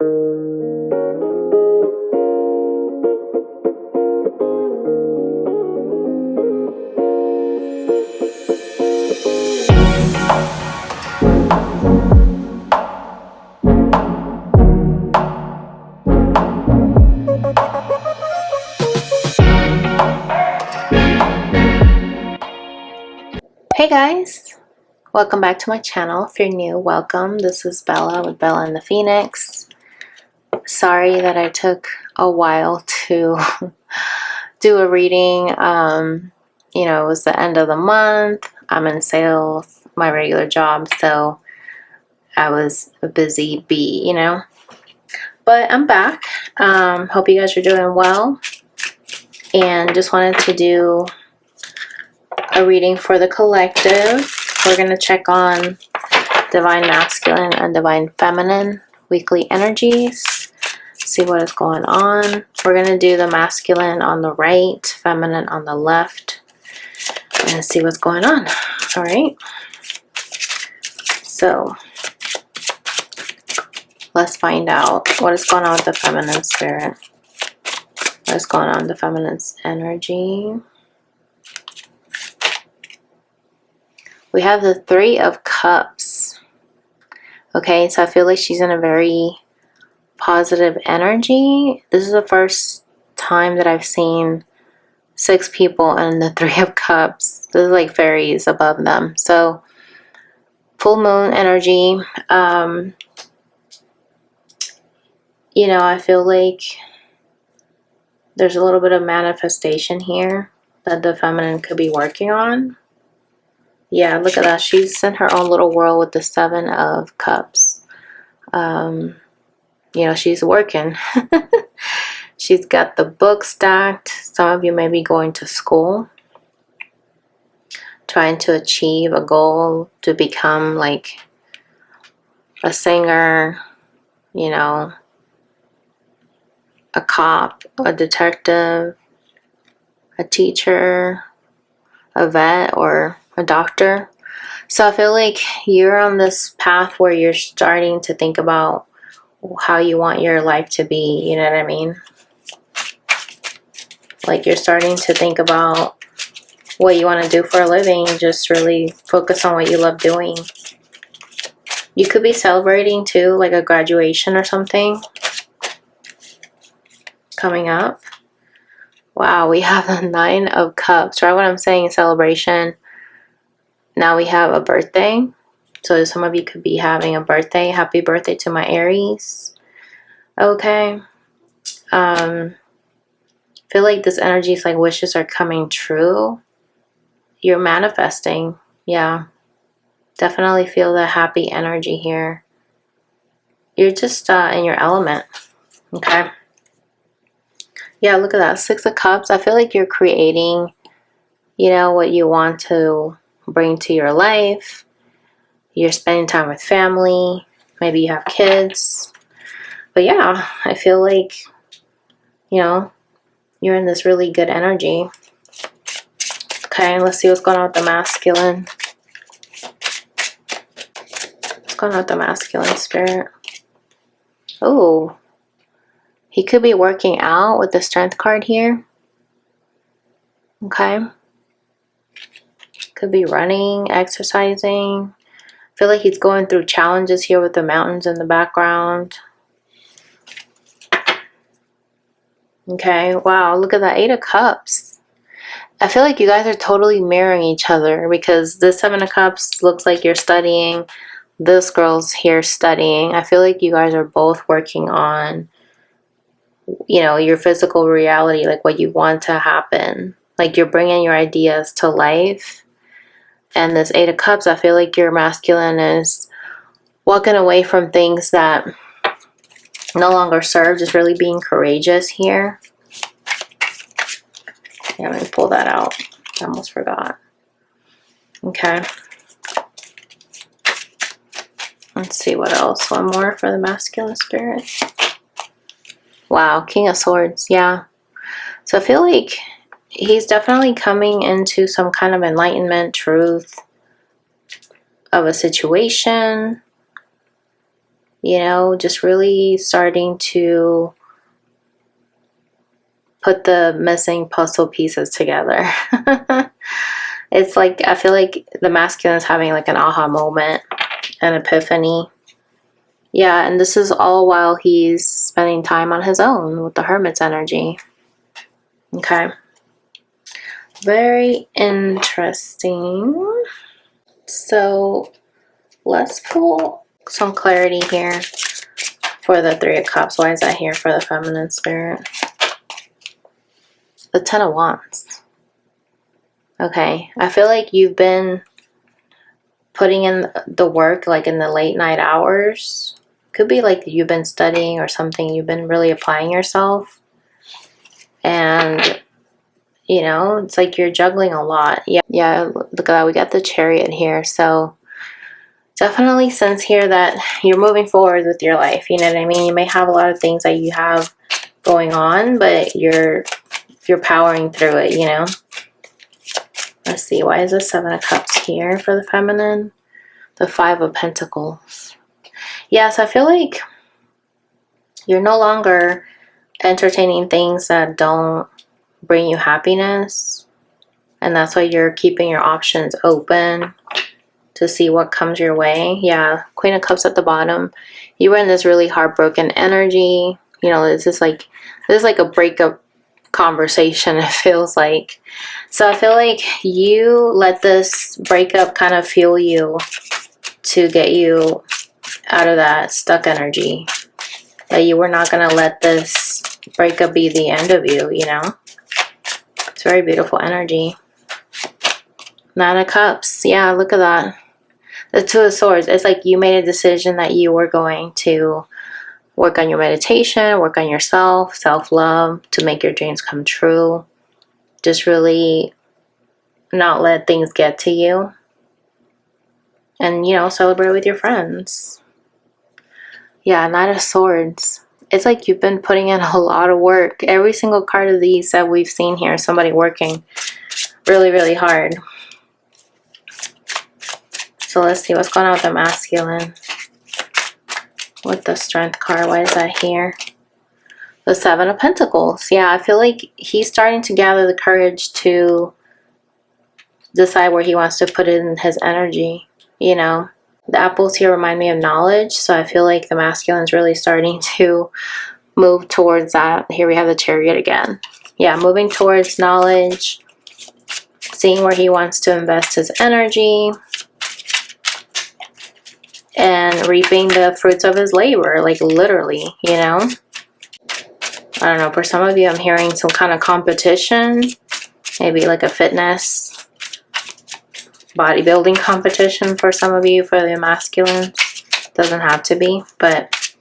Hey guys, welcome back to my channel. If you're new, welcome. This is Bella with Bella and the Phoenix. Sorry that I took a while to do a reading. You know, it was the end of the month. I'm in sales, my regular job, so I was a busy bee, you know. But I'm back. Hope you guys are doing well. And just wanted to do a reading for the collective. We're going to check on divine masculine and divine feminine weekly energies, see what is going on. We're going to do the masculine on the right, feminine on the left, and see what's going on. All right, so let's find out what is going on with the feminine spirit. What is going on with the feminine's energy? We have the Three of Cups. Okay, so I feel like she's in a very positive energy. This is the first time that I've seen 6 people and the Three of Cups. This is like fairies above them. So, full moon energy. You know, I feel like there's a little bit of manifestation here that the feminine could be working on. Yeah, look at that. She's in her own little world with the 7 of Cups. You know, she's working. She's got the book stacked. Some of you may be going to school, trying to achieve a goal to become like a singer, you know, a cop, a detective, a teacher, a vet, or a doctor. So I feel like you're on this path where you're starting to think about how you want your life to be, you know what I mean? Like you're starting to think about what you want to do for a living. Just really focus on what you love doing. You could be celebrating too, like a graduation or something coming up. Wow, we have the 9 of Cups. Right when I'm saying celebration, now we have a birthday. So some of you could be having a birthday. Happy birthday to my Aries. Okay. Feel like this energy is like wishes are coming true. You're manifesting. Yeah. Definitely feel the happy energy here. You're just in your element. Okay. Yeah, look at that. 6 of Cups. I feel like you're creating, you know, what you want to bring to your life. You're spending time with family. Maybe you have kids. But yeah, I feel like, you know, you're in this really good energy. Okay, let's see what's going on with the masculine. What's going on with the masculine spirit? Oh, he could be working out with the Strength card here. Okay. Could be running, exercising. I feel like he's going through challenges here with the mountains in the background. Okay, wow, look at that 8 of Cups. I feel like you guys are totally mirroring each other because this 7 of Cups looks like you're studying. This girl's here studying. I feel like you guys are both working on, you know, your physical reality, like what you want to happen. Like you're bringing your ideas to life. And this 8 of Cups, I feel like your masculine is walking away from things that no longer serve, just really being courageous here. Yeah, let me pull that out. I almost forgot. Okay. Let's see what else. One more for the masculine spirit. Wow, King of Swords. Yeah. So I feel like he's definitely coming into some kind of enlightenment, truth of a situation. You know, just really starting to put the missing puzzle pieces together. It's like, I feel like the masculine is having like an aha moment, an epiphany. Yeah, and this is all while he's spending time on his own with the Hermit's energy. Okay. Very interesting. So let's pull some clarity here for the Three of Cups. Why is that here for the feminine spirit? The Ten of Wands. Okay, I feel like you've been putting in the work like in the late night hours. Could be like you've been studying or something. You've been really applying yourself. And, you know, it's like you're juggling a lot. Yeah, look at that. We got the Chariot here. So definitely sense here that you're moving forward with your life. You know what I mean? You may have a lot of things that you have going on, but you're powering through it, you know? Let's see, why is the Seven of Cups here for the feminine? The Five of Pentacles. Yes, I feel like you're no longer entertaining things that don't bring you happiness. And that's why you're keeping your options open to see what comes your way. Yeah, Queen of Cups at the bottom. You were in this really heartbroken energy. You know, this is like a breakup conversation, it feels like. So I feel like you let this breakup kind of fuel you to get you out of that stuck energy. That you were not going to let this breakup be the end of you, you know? It's very beautiful energy. Nine of Cups. Yeah, look at that. The Two of Swords. It's like you made a decision that you were going to work on your meditation, work on yourself, self-love, to make your dreams come true. Just really not let things get to you. And, you know, celebrate with your friends. Yeah, Knight of Swords. It's like you've been putting in a lot of work. Every single card of these that we've seen here is somebody working really, really hard. So let's see what's going on with the masculine. With the Strength card, why is that here? The Seven of Pentacles. Yeah, I feel like he's starting to gather the courage to decide where he wants to put in his energy, you know. The apples here remind me of knowledge, so I feel like the masculine's really starting to move towards that. Here we have the Chariot again. Yeah, moving towards knowledge, seeing where he wants to invest his energy, and reaping the fruits of his labor, like literally, you know. I don't know, for some of you I'm hearing some kind of competition, maybe like a fitness, bodybuilding competition for some of you, for the masculine. Doesn't have to be, but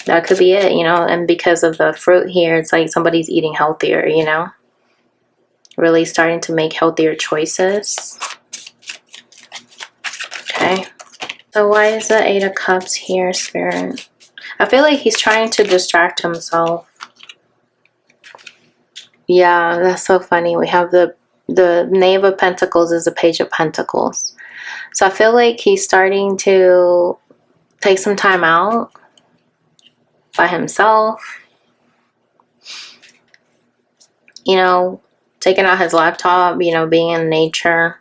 that could be it, you know. And because of the fruit here, it's like somebody's eating healthier, you know. Really starting to make healthier choices. Okay. So why is the Eight of Cups here, Spirit? I feel like he's trying to distract himself. Yeah, that's so funny. We have the Knave of Pentacles is the Page of Pentacles. So I feel like he's starting to take some time out by himself. You know, taking out his laptop, you know, being in nature.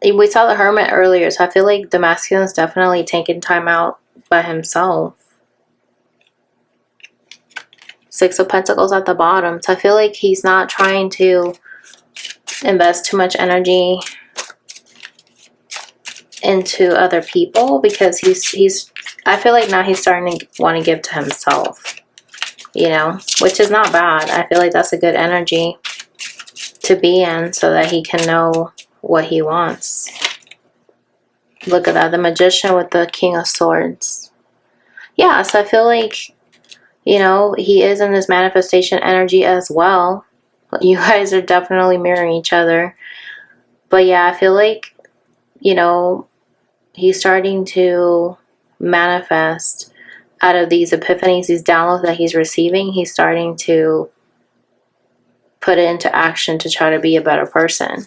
We saw the Hermit earlier, so I feel like the masculine's definitely taking time out by himself. Six of Pentacles at the bottom. So I feel like he's not trying to invest too much energy into other people, because he's I feel like now he's starting to want to give to himself, you know, which is not bad. I feel like that's a good energy to be in, so that he can know what he wants. Look at that, the Magician with the King of Swords. Yeah, so I feel like, you know, he is in this manifestation energy as well. You guys are definitely mirroring each other. But yeah, I feel like, you know, he's starting to manifest out of these epiphanies, these downloads that he's receiving. He's starting to put it into action to try to be a better person.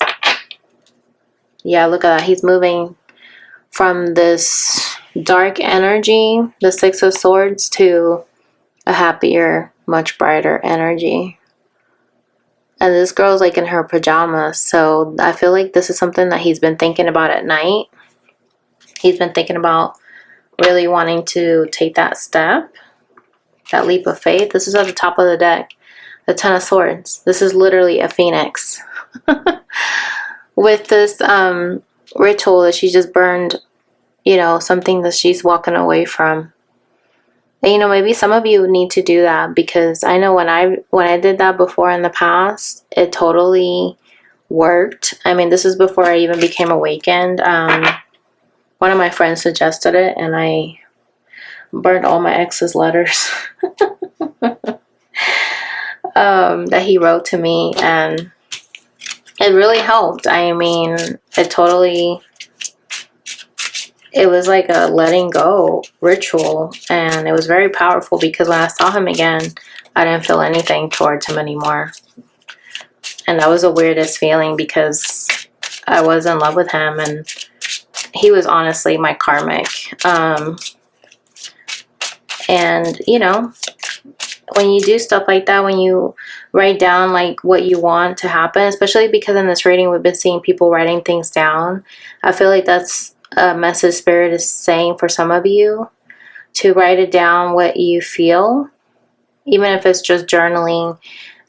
Yeah, look at that. He's moving from this dark energy, the Six of Swords, to a happier, much brighter energy. And this girl's like in her pajamas, so I feel like this is something that he's been thinking about at night. He's been thinking about really wanting to take that step, that leap of faith. This is at the top of the deck, the Ten of Swords. This is literally a phoenix. With this ritual that she just burned, you know, something that she's walking away from. And, you know, maybe some of you need to do that, because I know when I did that before in the past, it totally worked. I mean, this is before I even became awakened. One of my friends suggested it, and I burned all my ex's letters that he wrote to me, and it really helped. I mean, it was like a letting go ritual, and it was very powerful, because when I saw him again, I didn't feel anything towards him anymore. And that was the weirdest feeling, because I was in love with him, and he was honestly my karmic. And, you know, when you do stuff like that, when you write down like what you want to happen, especially because in this reading we've been seeing people writing things down, I feel like that's a message Spirit is saying for some of you, to write it down what you feel, even if it's just journaling,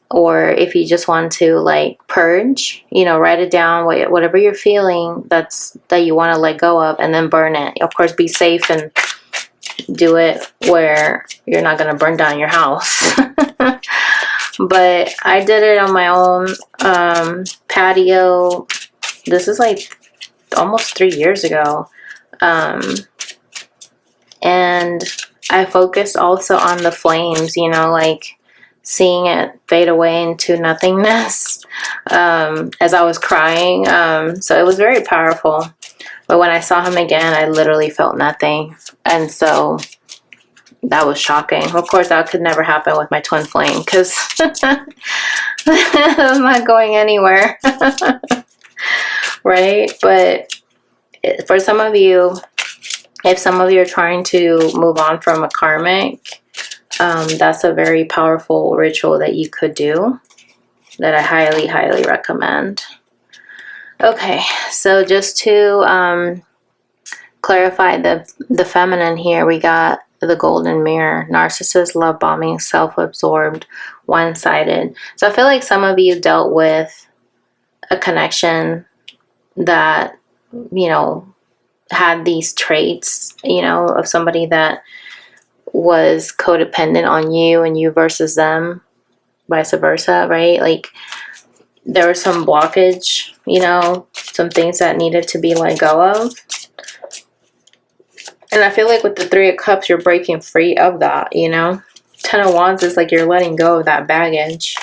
or if you just want to like purge, you know, write it down, whatever you're feeling that you want to let go of, and then burn it. Of course, be safe and do it where you're not going to burn down your house. But I did it on my own patio. This is like almost 3 years ago. And I focused also on the flames, you know, like seeing it fade away into nothingness as I was crying. So it was very powerful. But when I saw him again, I literally felt nothing. And so that was shocking. Of course, that could never happen with my twin flame, because I'm not going anywhere. Right? But for some of you, if some of you are trying to move on from a karmic, that's a very powerful ritual that you could do, that I highly, highly recommend. Okay, so just to clarify the feminine here, we got the golden mirror, narcissist, love bombing, self-absorbed, one-sided. So I feel like some of you dealt with a connection that, you know, had these traits, you know, of somebody that was codependent on you and you versus them, vice versa, right? Like there was some blockage, you know, some things that needed to be let go of. And I feel like with the Three of Cups, you're breaking free of that, you know. Ten of Wands is like you're letting go of that baggage.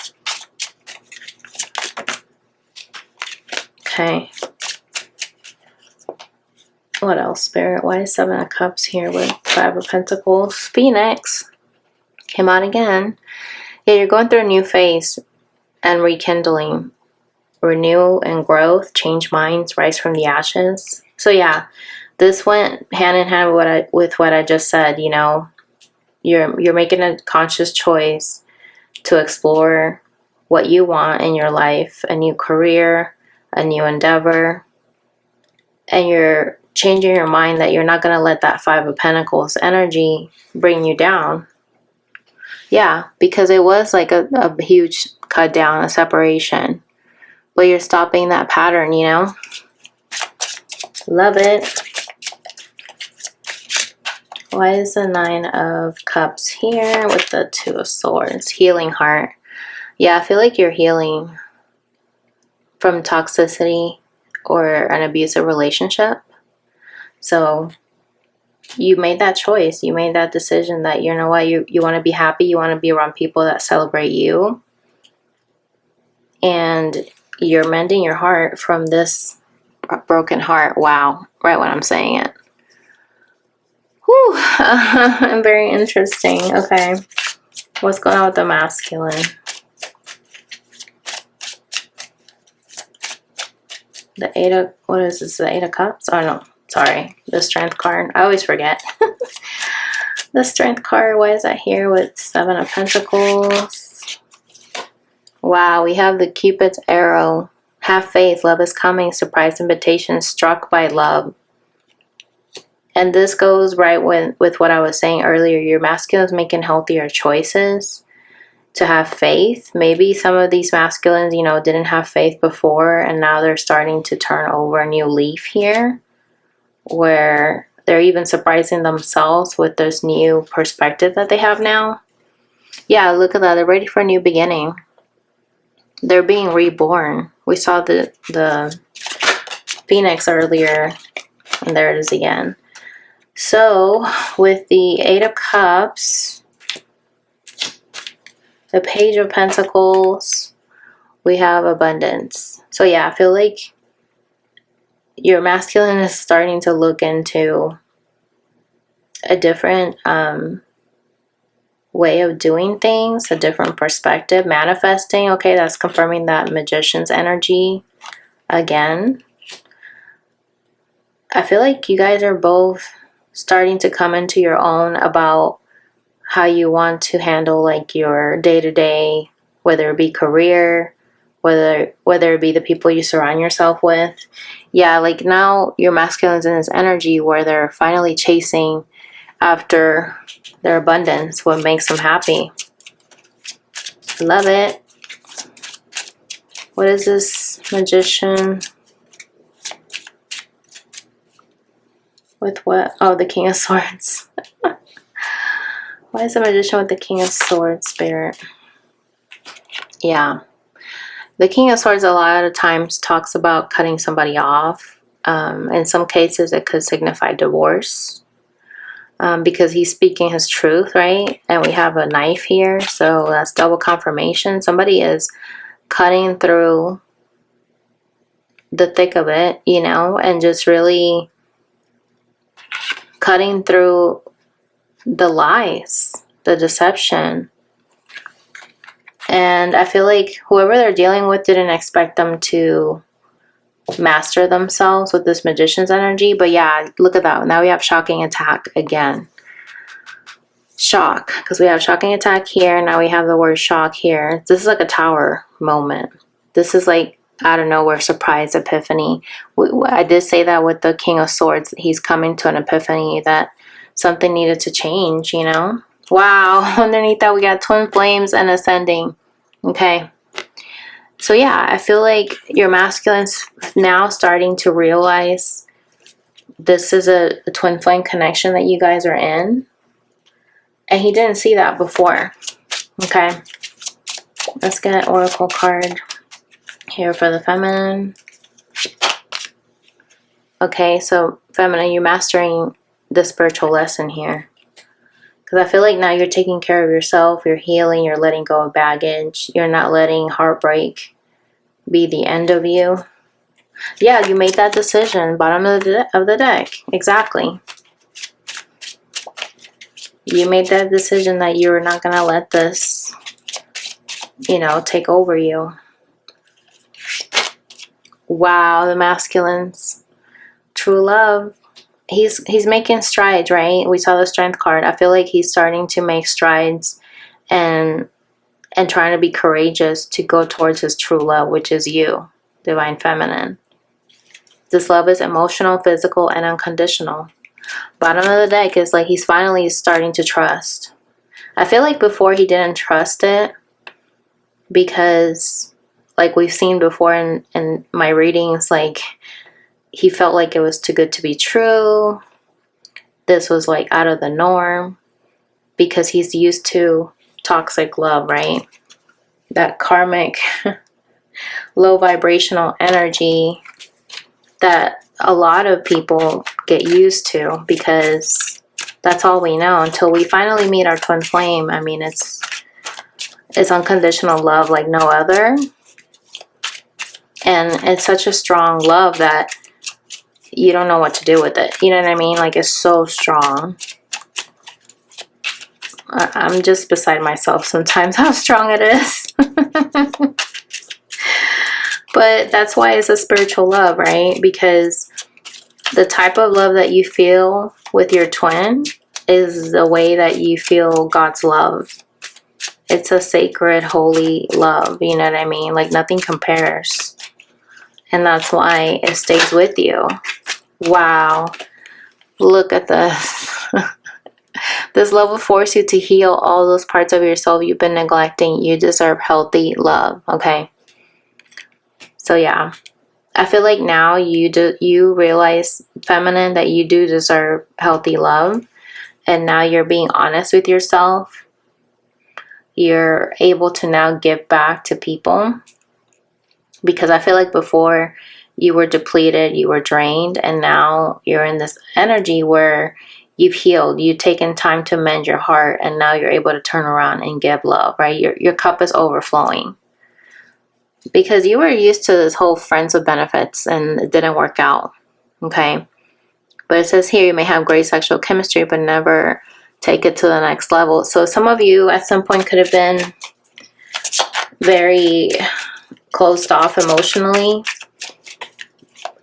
Okay. What else, Spirit? Why is Seven of Cups here with Five of Pentacles? Phoenix came out again. Yeah, you're going through a new phase and rekindling. Renew and growth, change minds, rise from the ashes. So yeah, this went hand in hand with what I just said, you know. You're making a conscious choice to explore what you want in your life, a new career, a new endeavor. And you're changing your mind that you're not going to let that Five of Pentacles energy bring you down. Yeah, because it was like a huge cut down, a separation. But you're stopping that pattern, you know? Love it. Why is the Nine of Cups here with the Two of Swords? Healing heart. Yeah, I feel like you're healing from toxicity or an abusive relationship. So you made that choice. You made that decision that, you know what, you want to be happy. You want to be around people that celebrate you. And you're mending your heart from this broken heart. Wow. Right when I'm saying it. Whew. Very interesting. Okay. What's going on with the masculine? The Eight of, what is this? The Eight of Cups? Oh no. Sorry, the Strength card. I always forget. The Strength card, why is that here with 7 of Pentacles? Wow, we have the Cupid's arrow. Have faith, love is coming, surprise invitation, struck by love. And this goes right with what I was saying earlier. Your masculine is making healthier choices to have faith. Maybe some of these masculines, you know, didn't have faith before, and now they're starting to turn over a new leaf here, where they're even surprising themselves with this new perspective that they have now. Yeah, look at that. They're ready for a new beginning. They're being reborn. We saw the Phoenix earlier, and there it is again. So, with the 8 of Cups, the Page of Pentacles, we have abundance. So yeah, I feel like your masculine is starting to look into a different way of doing things, a different perspective, manifesting. Okay, that's confirming that Magician's energy again. I feel like you guys are both starting to come into your own about how you want to handle like your day-to-day, whether it be career, whether it be the people you surround yourself with. Yeah, like now your masculine's in this energy where they're finally chasing after their abundance, what makes them happy. Love it. What is this Magician? With what? Oh, the King of Swords. Why is the Magician with the King of Swords, Spirit? Yeah. The King of Swords a lot of times talks about cutting somebody off. In some cases, it could signify divorce. Because he's speaking his truth, right? And we have a knife here, so that's double confirmation. Somebody is cutting through the thick of it, you know, and just really cutting through the lies, the deception. And I feel like whoever they're dealing with didn't expect them to master themselves with this Magician's energy. But yeah, look at that. Now we have shocking attack again. Shock, because we have shocking attack here. Now we have the word shock here. This is like a tower moment. This is like out of nowhere, surprise epiphany. I did say that with the King of Swords. He's coming to an epiphany that something needed to change, you know. Wow. Underneath that we got twin flames and ascending. Okay. So yeah, I feel like your masculine's now starting to realize this is a twin flame connection that you guys are in. And he didn't see that before. Okay. Let's get an oracle card here for the feminine. Okay, so feminine, you're mastering the spiritual lesson here. Because I feel like now you're taking care of yourself, you're healing, you're letting go of baggage, you're not letting heartbreak be the end of you. Yeah, you made that decision, bottom of the deck, exactly. You made that decision that you're not going to let this, you know, take over you. Wow, the masculines. True love. He's making strides, right? We saw the Strength card. I feel like he's starting to make strides and trying to be courageous to go towards his true love, which is you, Divine Feminine. This love is emotional, physical, and unconditional. Bottom of the deck is like he's finally starting to trust. I feel like before he didn't trust it because, like we've seen before in my readings, like he felt like it was too good to be true. This was like out of the norm because he's used to toxic love, right? That karmic, low vibrational energy that a lot of people get used to because that's all we know until we finally meet our twin flame. I mean, it's unconditional love like no other. And it's such a strong love that you don't know what to do with it. You know what I mean? Like, it's so strong. I'm just beside myself sometimes how strong it is. But that's why it's a spiritual love, right? Because the type of love that you feel with your twin is the way that you feel God's love. It's a sacred, holy love, you know what I mean? Like nothing compares. And that's why it stays with you. Wow. Look at this. This love will force you to heal all those parts of yourself you've been neglecting. You deserve healthy love, okay? So yeah. I feel like now you realize, feminine, that you do deserve healthy love. And now you're being honest with yourself. You're able to now give back to people. Because I feel like before you were depleted, you were drained, and now you're in this energy where you've healed, you've taken time to mend your heart, and now you're able to turn around and give love, right? Your cup is overflowing. Because you were used to this whole friends with benefits and it didn't work out, okay? But it says here you may have great sexual chemistry but never take it to the next level. So some of you at some point could have been very closed off emotionally.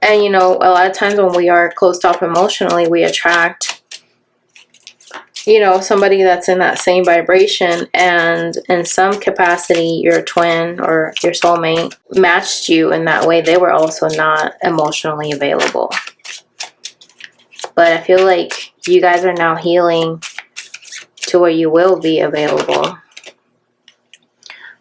And you know, a lot of times when we are closed off emotionally, we attract, you know, somebody that's in that same vibration, and in some capacity your twin or your soulmate matched you in that way. They were also not emotionally available. But I feel like you guys are now healing to where you will be available.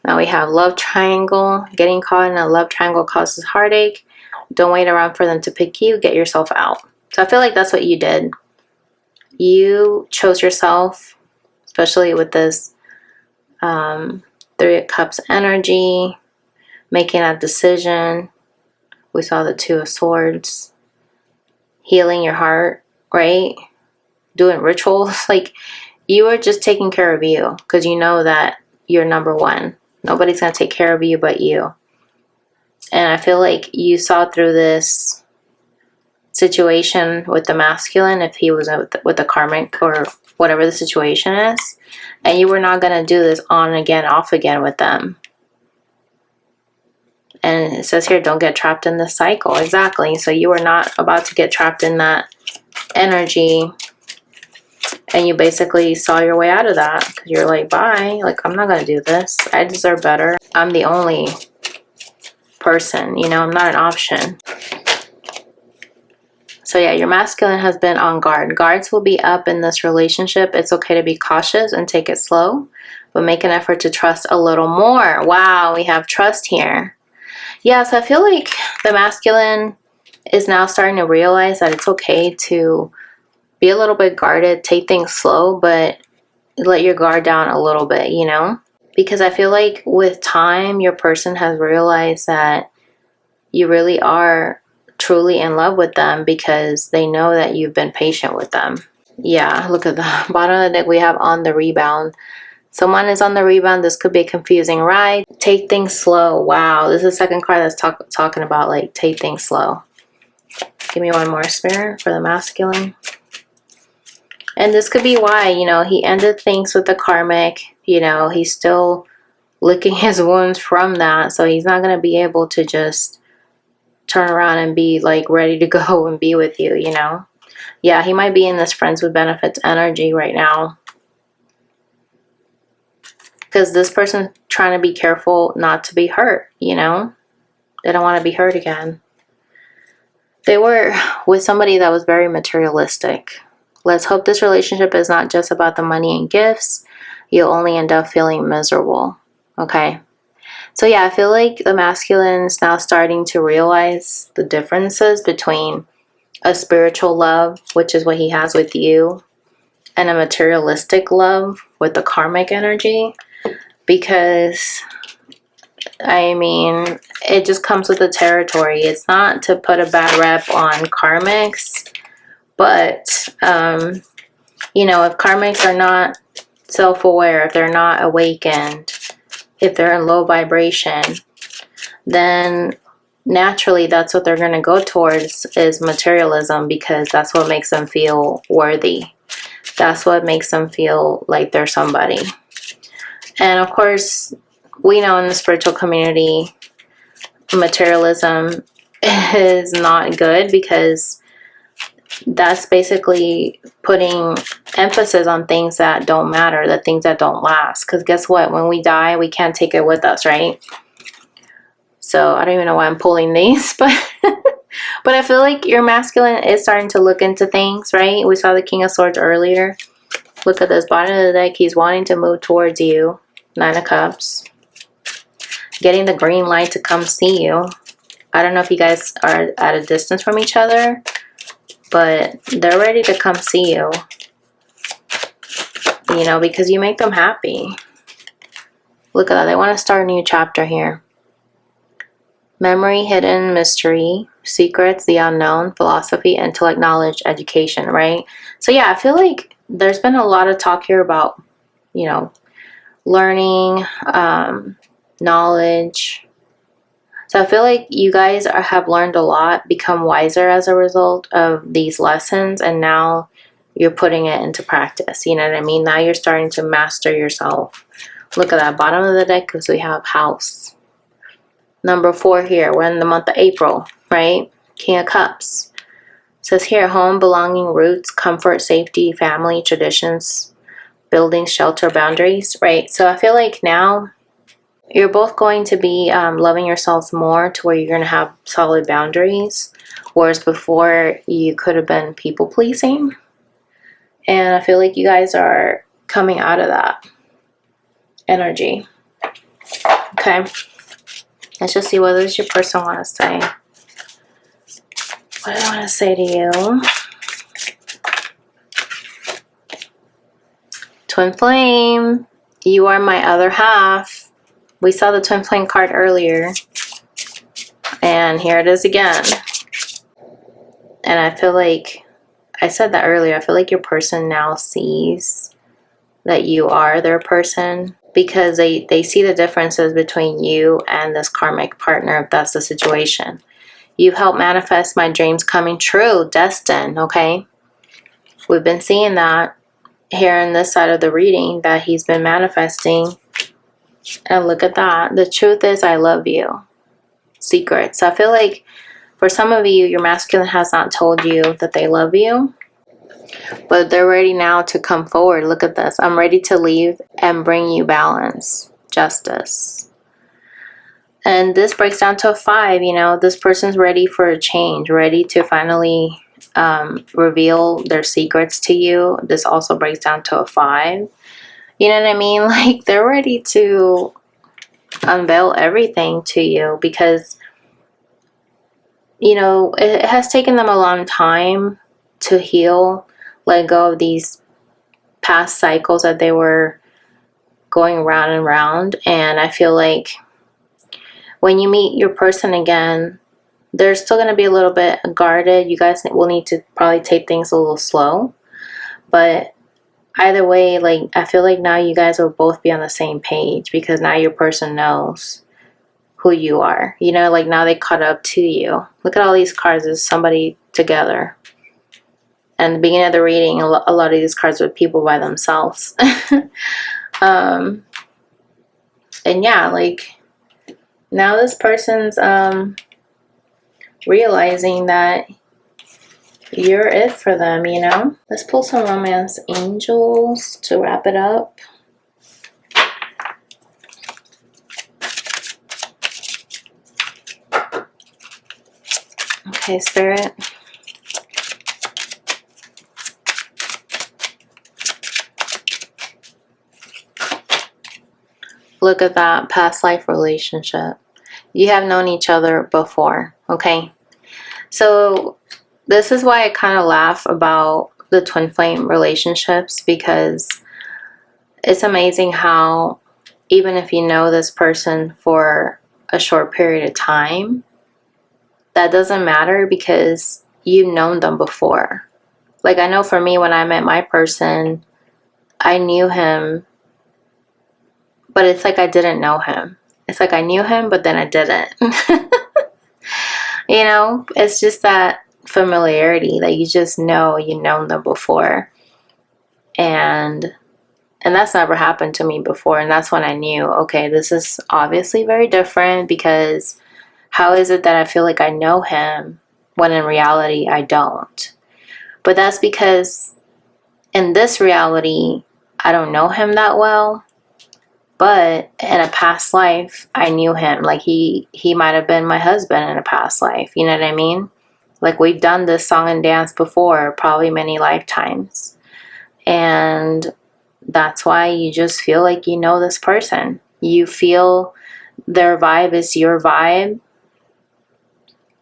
Now we have love triangle. Getting caught in a love triangle causes heartache. Don't wait around for them to pick you. Get yourself out. So I feel like that's what you did. You chose yourself, especially with this Three of Cups energy, making a decision. We saw the Two of Swords, healing your heart, right? Doing rituals. Like you were just taking care of you because you know that you're number one. Nobody's going to take care of you but you. And I feel like you saw through this situation with the masculine, if he was with the karmic or whatever the situation is, and you were not going to do this on again, off again with them. And it says here, don't get trapped in this cycle. Exactly. So you were not about to get trapped in that energy, and you basically saw your way out of that because you're like, bye, like I'm not going to do this. I deserve better. I'm the only person, you know, I'm not an option. So yeah, your masculine has been on guard. Guards will be up in this relationship. It's okay to be cautious and take it slow, but make an effort to trust a little more. Wow, we have trust here. Yeah, so I feel like the masculine is now starting to realize that it's okay to be a little bit guarded, take things slow, but let your guard down a little bit, you know? Because I feel like with time, your person has realized that you really are truly in love with them because they know that you've been patient with them. Yeah, look at the bottom of the deck. We have on the rebound. Someone is on the rebound. This could be a confusing ride. Take things slow. Wow, this is the second card that's talking about like take things slow. Give me one more, Spirit, for the masculine. And this could be why, you know, he ended things with the karmic. You know, he's still licking his wounds from that. So he's not going to be able to just turn around and be like ready to go and be with you, you know? Yeah, he might be in this friends with benefits energy right now. Because this person's trying to be careful not to be hurt, you know? They don't want to be hurt again. They were with somebody that was very materialistic. Let's hope this relationship is not just about the money and gifts. You'll only end up feeling miserable. Okay? So yeah, I feel like the masculine is now starting to realize the differences between a spiritual love, which is what he has with you, and a materialistic love with the karmic energy. Because, I mean, it just comes with the territory. It's not to put a bad rep on karmics, but, you know, if karmics are not self-aware, if they're not awakened, if they're in low vibration, then naturally that's what they're going to go towards is materialism, because that's what makes them feel worthy. That's what makes them feel like they're somebody. And of course, we know in the spiritual community, materialism is not good, because that's basically putting emphasis on things that don't matter, the things that don't last. Because guess what? When we die, we can't take it with us, right? So I don't even know why I'm pulling these, but but I feel like your masculine is starting to look into things, right? We saw the King of Swords earlier. Look at this bottom of the deck. He's wanting to move towards you. 9 of Cups. Getting the green light to come see you. I don't know if you guys are at a distance from each other, but they're ready to come see you. You know, because you make them happy. Look at that. They want to start a new chapter here. Memory, hidden, mystery, secrets, the unknown, philosophy, intellect, knowledge, education, right? So yeah, I feel like there's been a lot of talk here about, you know, learning, knowledge. So I feel like you guys have learned a lot, become wiser as a result of these lessons, and now you're putting it into practice. You know what I mean? Now you're starting to master yourself. Look at that bottom of the deck, because we have house. Number 4 here. We're in the month of April, right? King of Cups. It says here, home, belonging, roots, comfort, safety, family, traditions, buildings, shelter, boundaries, right? So I feel like now you're both going to be loving yourselves more, to where you're going to have solid boundaries. Whereas before, you could have been people pleasing. And I feel like you guys are coming out of that energy. Okay. Let's just see, what does your person want to say? What do I want to say to you? Twin flame. You are my other half. We saw the twin flame card earlier. And here it is again. And I feel like, I said that earlier, I feel like your person now sees that you are their person, because they see the differences between you and this karmic partner, if that's the situation. You help manifest my dreams coming true, destined, okay? We've been seeing that here in this side of the reading, that he's been manifesting. And look at that. The truth is, I love you. Secrets. So I feel like for some of you, your masculine has not told you that they love you, but they're ready now to come forward. Look at this. I'm ready to leave and bring you balance, justice. And this breaks down to a 5. You know, this person's ready for a change, ready to finally reveal their secrets to you. This also breaks down to a 5. You know what I mean? Like, they're ready to unveil everything to you, because, you know, it has taken them a long time to heal, let go of these past cycles that they were going round and round. And I feel like when you meet your person again, they're still going to be a little bit guarded. You guys will need to probably take things a little slow. But either way, like, I feel like now you guys will both be on the same page, because now your person knows who you are. You know, like, now they caught up to you. Look at all these cards. There's somebody together. And the beginning of the reading, a lot of these cards were people by themselves. And yeah, like, now this person's realizing that you're it for them, you know? Let's pull some romance angels to wrap it up. Okay, Spirit. Look at that past life relationship. You have known each other before, okay? So this is why I kind of laugh about the twin flame relationships, because it's amazing how even if you know this person for a short period of time, that doesn't matter, because you've known them before. Like, I know for me, when I met my person, I knew him, but it's like I didn't know him. It's like I knew him, but then I didn't. You know, it's just that familiarity that you just know you've known them before. And that's never happened to me before. And that's when I knew, okay, this is obviously very different, because how is it that I feel like I know him when in reality I don't? But that's because in this reality, I don't know him that well. But in a past life, I knew him. Like he might have been my husband in a past life. You know what I mean? Like we've done this song and dance before, probably many lifetimes. And that's why you just feel like you know this person. You feel their vibe is your vibe.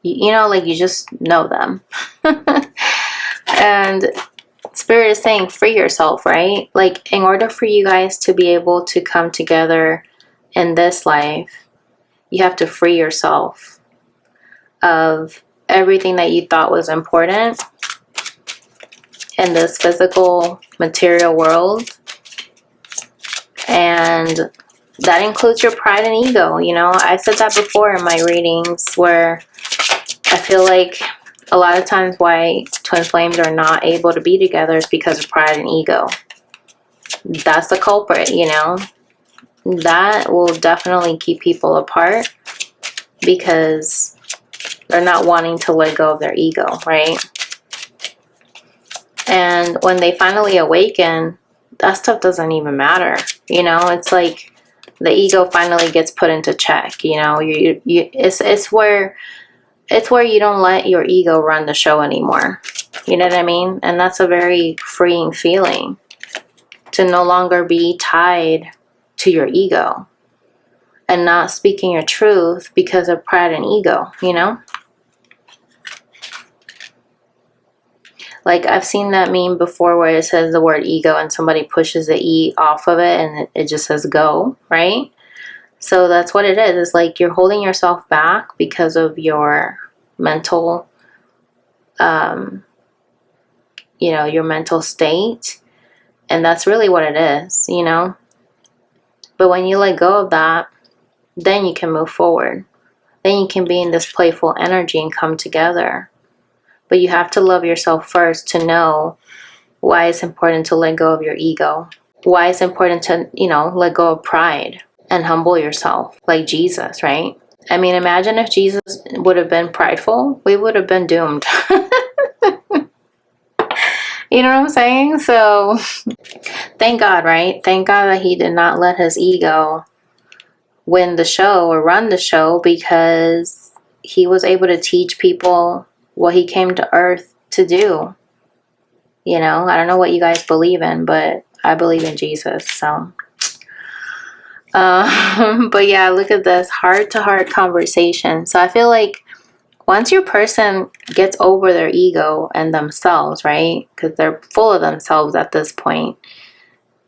You know, like you just know them. And Spirit is saying free yourself, right? Like in order for you guys to be able to come together in this life, you have to free yourself of everything that you thought was important in this physical material world. And that includes your pride and ego. You know, I said that before in my readings, where I feel like a lot of times why twin flames are not able to be together is because of pride and ego. That's the culprit, you know. That will definitely keep people apart because they're not wanting to let go of their ego, right? And when they finally awaken, that stuff doesn't even matter. You know, it's like the ego finally gets put into check. You know, it's where you don't let your ego run the show anymore. You know what I mean? And that's a very freeing feeling, to no longer be tied to your ego and not speaking your truth because of pride and ego, you know? Like I've seen that meme before where it says the word ego and somebody pushes the E off of it and it just says go, right? So that's what it is. It's like you're holding yourself back because of your mental, you know, your mental state. And that's really what it is, you know? But when you let go of that, then you can move forward. Then you can be in this playful energy and come together. But you have to love yourself first to know why it's important to let go of your ego. Why it's important to, you know, let go of pride and humble yourself like Jesus, right? I mean, imagine if Jesus would have been prideful, we would have been doomed. You know what I'm saying? So thank God, right? Thank God that he did not let his ego win the show or run the show, because he was able to teach people what he came to earth to do. You know, I don't know what you guys believe in, but I believe in Jesus. So but yeah, look at this heart-to-heart conversation. So I feel like once your person gets over their ego and themselves, right, because they're full of themselves at this point,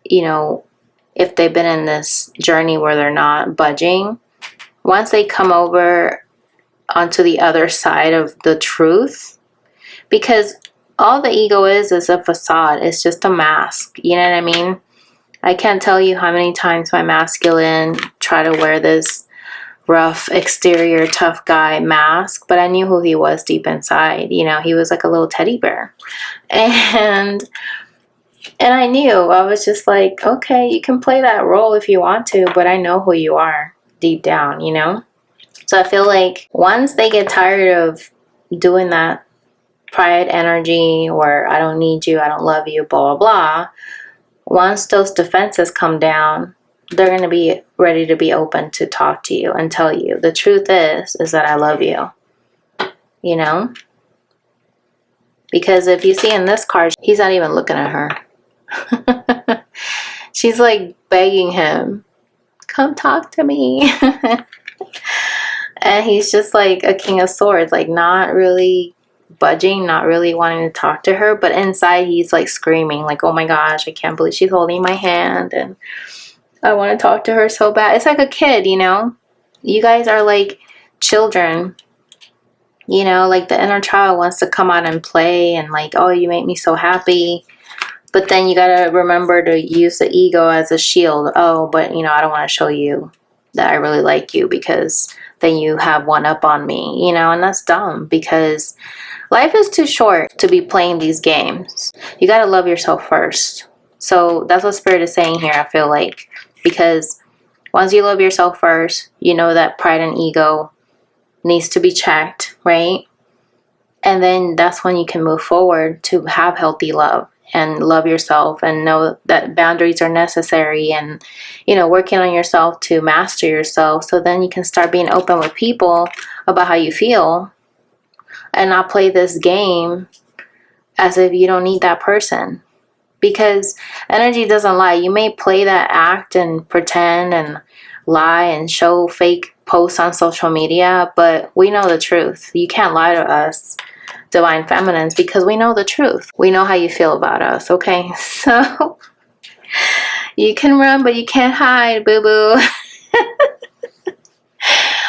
you know, if they've been in this journey where they're not budging, once they come over onto the other side of the truth, because all the ego is a facade. It's just a mask. You know what I mean? I can't tell you how many times my masculine tried to wear this rough exterior tough guy mask, but I knew who he was deep inside. You know, he was like a little teddy bear. And I knew, I was just like, okay, you can play that role if you want to, but I know who you are deep down, you know? So I feel like once they get tired of doing that pride energy, or I don't need you, I don't love you, blah, blah, blah, once those defenses come down, they're going to be ready to be open to talk to you and tell you the truth is that I love you, you know? Because if you see in this card, he's not even looking at her. She's like begging him, come talk to me. And he's just like a king of swords, like not really budging, not really wanting to talk to her, but inside he's like screaming like, oh my gosh, I can't believe she's holding my hand and I want to talk to her so bad. It's like a kid, you know? You guys are like children, you know, like the inner child wants to come out and play and like, oh, you make me so happy. But then you got to remember to use the ego as a shield. Oh, but you know, I don't want to show you that I really like you because then you have one up on me, you know, and that's dumb because life is too short to be playing these games. You got to love yourself first. So that's what Spirit is saying here, I feel like, because once you love yourself first, you know that pride and ego needs to be checked, right? And then that's when you can move forward to have healthy love and love yourself and know that boundaries are necessary, and, you know, working on yourself to master yourself. So then you can start being open with people about how you feel and not play this game as if you don't need that person. Because energy doesn't lie. You may play that act and pretend and lie and show fake posts on social media, but we know the truth. You can't lie to us, divine feminines, because we know the truth. We know how you feel about us, okay? So you can run, but you can't hide, boo-boo.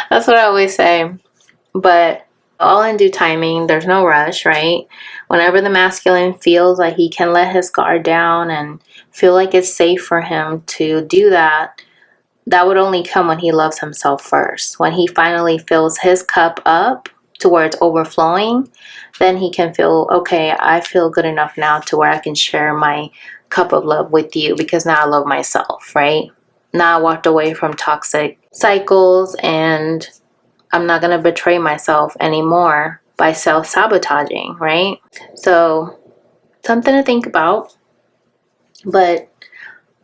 That's what I always say. But all in due timing, there's no rush, right? Whenever the masculine feels like he can let his guard down and feel like it's safe for him to do that, that would only come when he loves himself first. When he finally fills his cup up to where it's overflowing, then he can feel, okay, I feel good enough now to where I can share my cup of love with you, because now I love myself, right? Now I walked away from toxic cycles, and I'm not going to betray myself anymore by self-sabotaging, right? So something to think about. But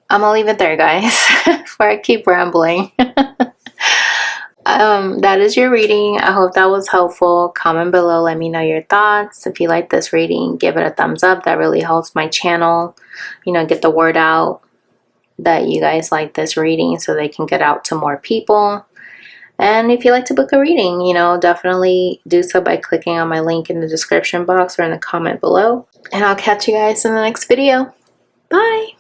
I'm gonna leave it there, guys, before I keep rambling. That is your reading. I hope that was helpful. Comment below, let me know your thoughts. If you like this reading, give it a thumbs up. That really helps my channel, you know, get the word out that you guys like this reading so they can get out to more people. And if you'd like to book a reading, you know, definitely do so by clicking on my link in the description box or in the comment below. And I'll catch you guys in the next video. Bye!